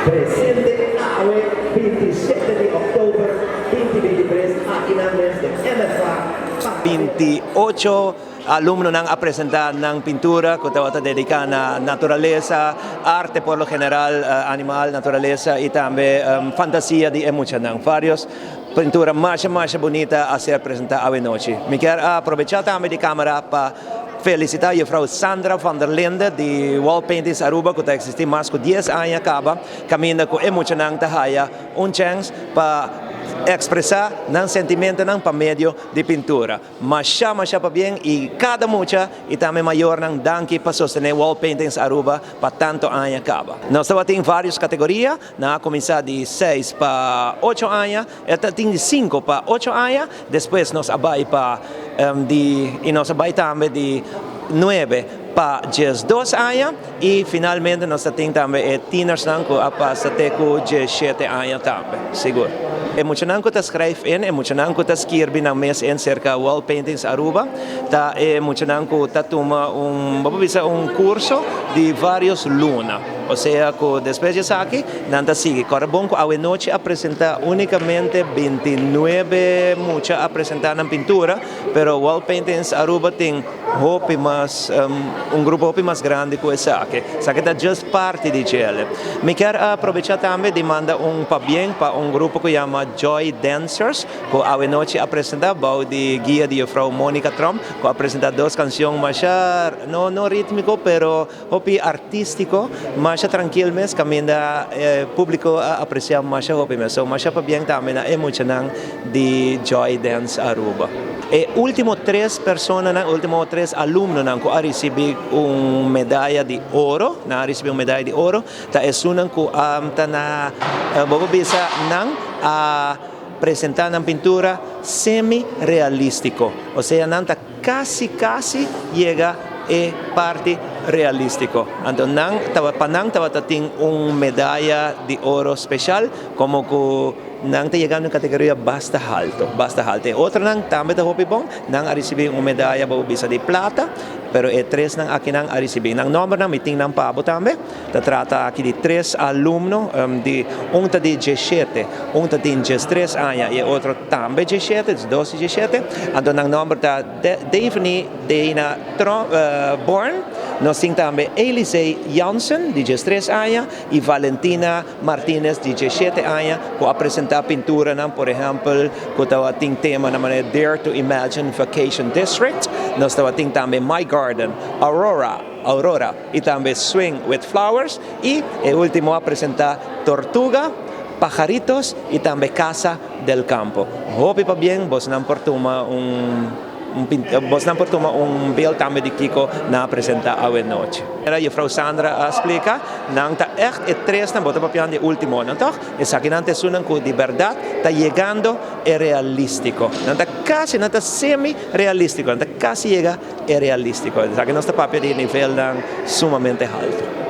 Presente AWE 27 de October 2023 aquí ng mes de MFA. 28 alumno nang presentar ng pintura ko tawata dedicada na naturaleza, arte por lo general, animal, naturaleza y también fantasía de emoción ng varios pintura más bonita a ser presentada hoy noche. Me quiero aprovechar también de cámara para felicitar a Frau Sandra van der Linde de Wall Paintings Aruba, que está existindo mais de 10 anos acaba, caminhando com emocionante tahaya, chance para expressar ng sentimento ng pamedio de pintura. Masya pa bien e cada mucha e também maior ng danki para sostener Wall Paintings Aruba para tanto ano acaba. Nós temos várias categorias, na começar de 6 para 8 anos, tem de 5 para 8 anos, depois nós abai para nós abai também de 9 para 12 anos e finalmente nós temos também teeners que até com 17 anos também, seguro. Emocionante que escreve emocionante que escreve na mesa cerca Wall Paintings Aruba, tá emocionante que toma curso de vários lunas. Ou seja, que depois disso aqui, não sigue. Agora bom que a noite apresenta unicamente 29 mucha apresentar na pintura, pero Wall Paintings Aruba tem grupo mais grande que essa aqui. Essa aqui é just parte de ele. Me quero aproveitar também de mandar bien para grupo que chama Joy Dancers, que a noite apresenta de guia de Frau Monica Trump, que apresenta 2 canções mais não rítmico, pero hopi artístico, mais tranquilo mesmo, caminha público apreciar mais hopi mesmo. So mais para bien também é emocionante de Joy Dance Aruba. E último 3 pessoas, último 3 alumnos que han recibido una medalla de oro, ta es una que bisa presentar una pintura semi-realístico, o sea, nanta casi llega a parte realístico. Entonces, tawating una medalla de oro especial, como que nang llegando en categoría basta alto. Otra nang también ta hopi bong nang a recibir una medalla bisa de plata, pero 3 nang aquí nang a recibir. Nang nombre nang meeting nang pabo también. Ta trata aquí de 3 alumnos de un de 17, un de 13 años y otro también 17, 12, 17. Entonces nang nombre ta Daphne Dana Born. Nos tem também Elise Janssen, de 13 anos, e Valentina Martinez, de 17 anos, que apresenta pintura, por exemplo, que tem tema na maneira Dare to Imagine Vacation District. Nós temos também My Garden, Aurora, e também Swing with Flowers. E o último apresentar Tortuga, Pajaritos e também Casa del Campo. Hope pa bien, vos não portuma vos não portuma beeld também de Kiko na apresenta a noite. Era a Frau Sandra explica, não tá echt 3 na bota papian de último ano, toch? Essa aqui não te sunan que de verdade tá chegando é realístico. Não tá quase, não tá semi-realístico, não tá quase chega é realístico. Essa aqui não está papel de nível sumamente alto.